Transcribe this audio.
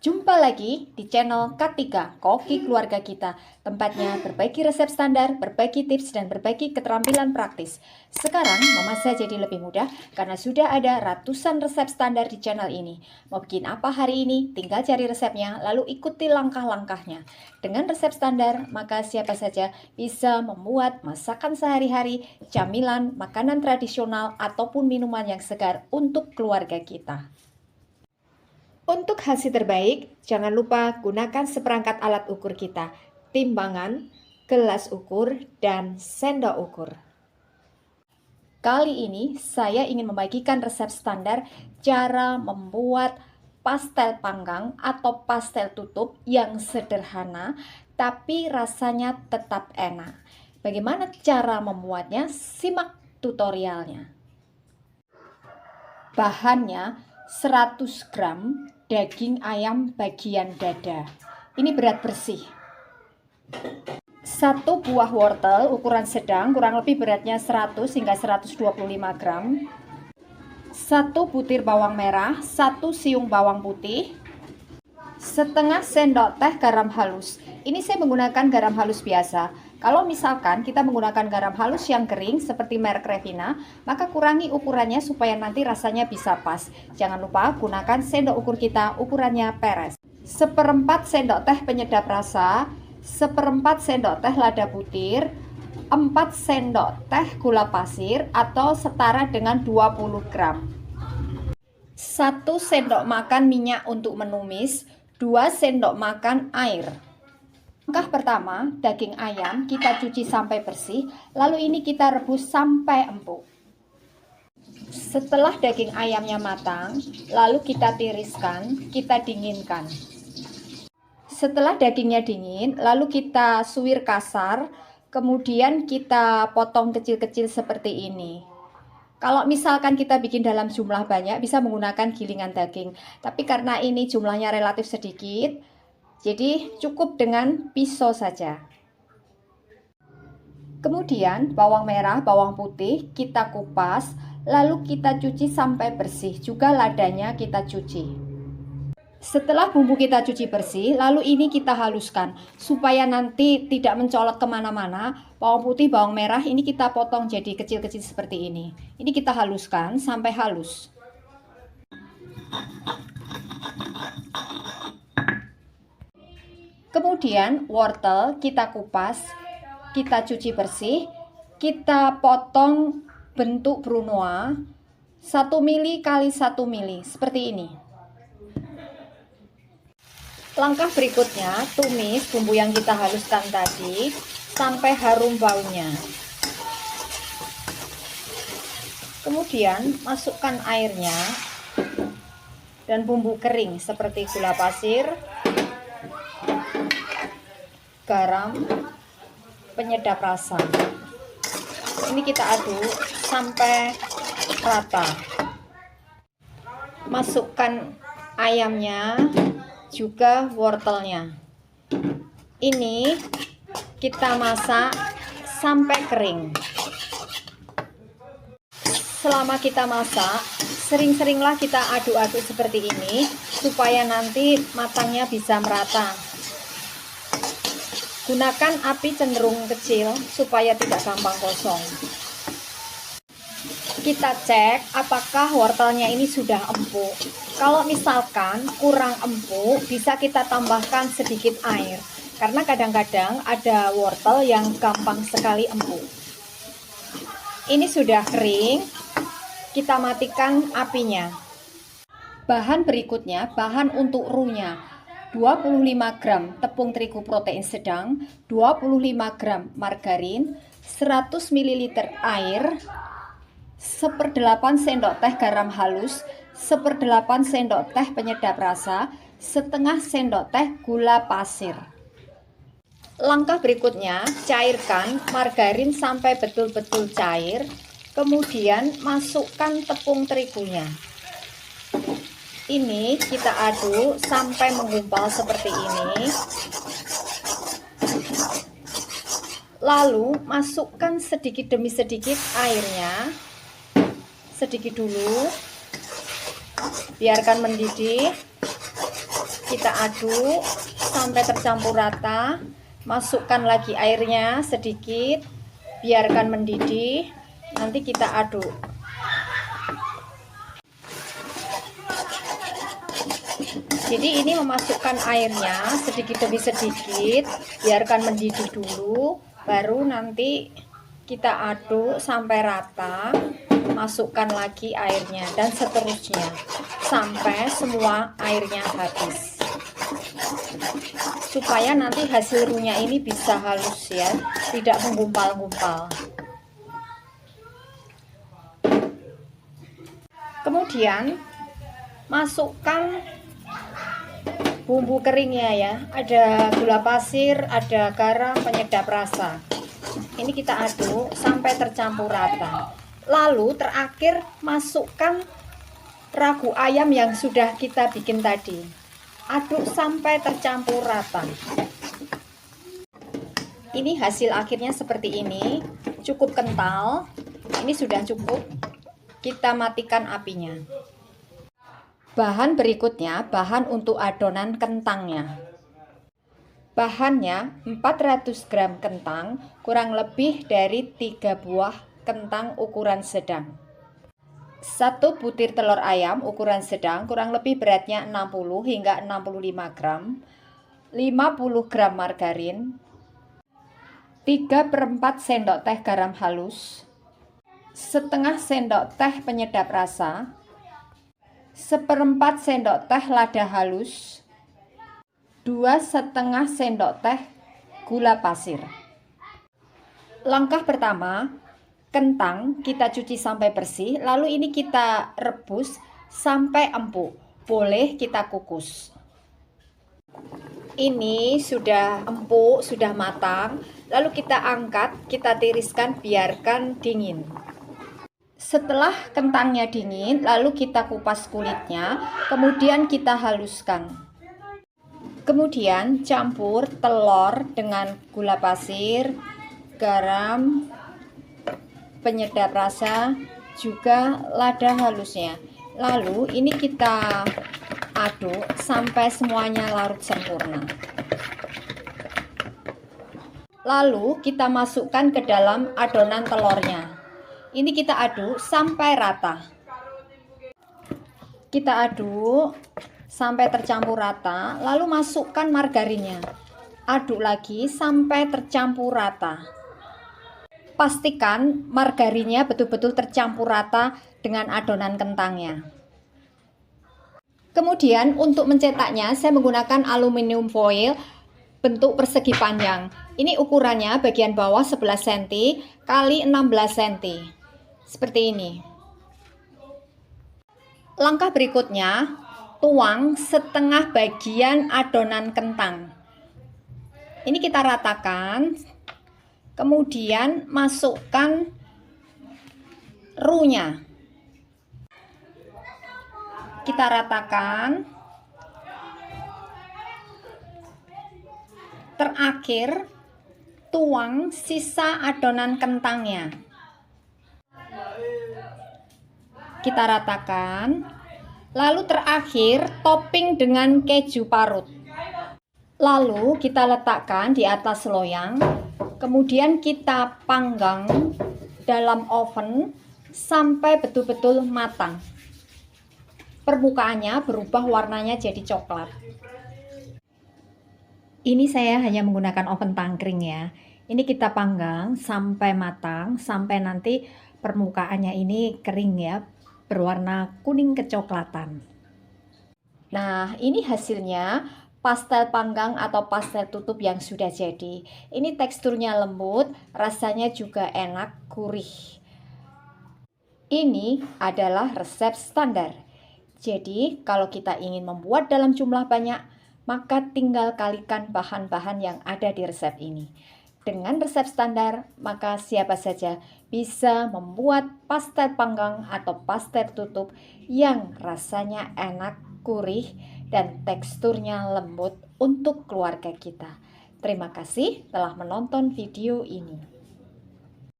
Jumpa lagi di channel K3, Koki Keluarga Kita. Tempatnya berbagi resep standar, berbagi tips, dan berbagi keterampilan praktis. Sekarang memasak jadi lebih mudah karena sudah ada ratusan resep standar di channel ini. Mau bikin apa hari ini? Tinggal cari resepnya, lalu ikuti langkah-langkahnya. Dengan resep standar, maka siapa saja bisa membuat masakan sehari-hari, camilan, makanan tradisional, ataupun minuman yang segar untuk keluarga kita. Untuk hasil terbaik, jangan lupa gunakan seperangkat alat ukur kita, timbangan, gelas ukur, dan sendok ukur. Kali ini saya ingin membagikan resep standar cara membuat pastel panggang atau pastel tutup yang sederhana tapi rasanya tetap enak. Bagaimana cara membuatnya? Simak tutorialnya. Bahannya 100 gram daging ayam bagian dada. Ini berat bersih. 1 buah wortel ukuran sedang, kurang lebih beratnya 100 hingga 125 gram. 1 butir bawang merah, 1 siung bawang putih, setengah sendok teh garam halus. Ini saya menggunakan garam halus biasa. Kalau misalkan kita menggunakan garam halus yang kering seperti merek Revina, maka kurangi ukurannya supaya nanti rasanya bisa pas. Jangan lupa gunakan sendok ukur kita, ukurannya peres. 1/4 sendok teh penyedap rasa, 1/4 sendok teh lada butir, 4 sendok teh gula pasir atau setara dengan 20 gram. 1 sendok makan minyak untuk menumis, 2 sendok makan air. Langkah pertama, daging ayam kita cuci sampai bersih, lalu ini kita rebus sampai empuk. Setelah daging ayamnya matang, lalu kita tiriskan, kita dinginkan. Setelah dagingnya dingin, lalu kita suwir kasar, kemudian kita potong kecil-kecil seperti ini. Kalau misalkan kita bikin dalam jumlah banyak, bisa menggunakan gilingan daging. Tapi karena ini jumlahnya relatif sedikit, jadi cukup dengan pisau saja. Kemudian bawang merah, bawang putih kita kupas, lalu kita cuci sampai bersih. Juga ladanya kita cuci. Setelah bumbu kita cuci bersih, lalu ini kita haluskan. Supaya nanti tidak mencolok kemana-mana, bawang putih, bawang merah ini kita potong jadi kecil-kecil seperti ini. Ini kita haluskan sampai halus. Kemudian wortel kita kupas, kita cuci bersih, kita potong bentuk brunoise 1 mili kali 1 mili seperti ini. Langkah berikutnya, tumis bumbu yang kita haluskan tadi sampai harum baunya. Kemudian masukkan airnya dan bumbu kering seperti gula pasir, garam, penyedap rasa. Ini kita aduk sampai rata. Masukkan ayamnya, juga wortelnya. Ini kita masak sampai kering. Selama kita masak, sering-seringlah kita aduk-aduk seperti ini supaya nanti matangnya bisa merata. Gunakan api cenderung kecil supaya tidak gampang gosong. Kita cek apakah wortelnya ini sudah empuk. Kalau misalkan kurang empuk, bisa kita tambahkan sedikit air. Karena kadang-kadang ada wortel yang gampang sekali empuk. Ini sudah kering, kita matikan apinya. Bahan berikutnya, bahan untuk roux-nya. 25 gram tepung terigu protein sedang, 25 gram margarin, 100 ml air, 1/8 sendok teh garam halus, 1/8 sendok teh penyedap rasa, setengah sendok teh gula pasir. Langkah berikutnya, cairkan margarin sampai betul-betul cair, kemudian masukkan tepung terigunya. Ini kita aduk sampai menggumpal seperti ini. Lalu masukkan sedikit demi sedikit airnya. Sedikit dulu. Biarkan mendidih. kita aduk sampai tercampur rata. Masukkan lagi airnya sedikit, biarkan mendidih. Nanti kita aduk. Jadi ini memasukkan airnya sedikit demi sedikit, biarkan mendidih dulu, baru nanti kita aduk sampai rata. Masukkan lagi airnya dan seterusnya sampai semua airnya habis, supaya nanti hasil runya ini bisa halus ya, tidak menggumpal-gumpal. Kemudian masukkan bumbu keringnya ya, ada gula pasir, ada garam, penyedap rasa. Ini kita aduk sampai tercampur rata. Lalu terakhir masukkan ragu ayam yang sudah kita bikin tadi. Aduk sampai tercampur rata. Ini hasil akhirnya seperti ini, cukup kental. Ini sudah cukup. Kita matikan apinya. Bahan berikutnya, bahan untuk adonan kentangnya. Bahannya 400 gram kentang, kurang lebih dari 3 buah kentang ukuran sedang. 1 butir telur ayam ukuran sedang, kurang lebih beratnya 60 hingga 65 gram. 50 gram margarin. 3/4 sendok teh garam halus. Setengah sendok teh penyedap rasa. 1/4 sendok teh lada halus. 2,5 sendok teh gula pasir. Langkah pertama, kentang kita cuci sampai bersih, lalu ini kita rebus sampai empuk. Boleh kita kukus. Ini sudah empuk, sudah matang. Lalu kita angkat, kita tiriskan, biarkan dingin. Setelah kentangnya dingin, lalu kita kupas kulitnya, kemudian kita haluskan. Kemudian campur telur dengan gula pasir, garam, penyedap rasa, juga lada halusnya. Lalu ini kita aduk sampai semuanya larut sempurna. Lalu kita masukkan ke dalam adonan telurnya. Ini kita aduk sampai rata. Kita aduk sampai tercampur rata, lalu masukkan margarinnya. Aduk lagi sampai tercampur rata. Pastikan margarinnya betul-betul tercampur rata dengan adonan kentangnya. Kemudian untuk mencetaknya saya menggunakan aluminium foil bentuk persegi panjang. Ini ukurannya bagian bawah 11 cm kali 16 cm. Seperti ini. Langkah berikutnya, tuang setengah bagian adonan kentang. Ini kita ratakan. Kemudian masukkan runya. Kita ratakan. Terakhir, tuang sisa adonan kentangnya. Kita ratakan. Lalu terakhir, topping dengan keju parut. Lalu kita letakkan di atas loyang. Kemudian kita panggang dalam oven sampai betul-betul matang. Permukaannya berubah warnanya jadi coklat. Ini saya hanya menggunakan oven tangkring ya. Ini kita panggang sampai matang, sampai nanti permukaannya ini kering ya, berwarna kuning kecoklatan. Nah, ini hasilnya. Pastel panggang atau pastel tutup yang sudah jadi. Ini teksturnya lembut, rasanya juga enak, gurih. Ini adalah resep standar. Jadi, kalau kita ingin membuat dalam jumlah banyak, maka tinggal kalikan bahan-bahan yang ada di resep ini. Dengan resep standar, maka siapa saja bisa membuat pastel panggang atau pastel tutup yang rasanya enak, gurih, dan teksturnya lembut untuk keluarga kita. Terima kasih telah menonton video ini.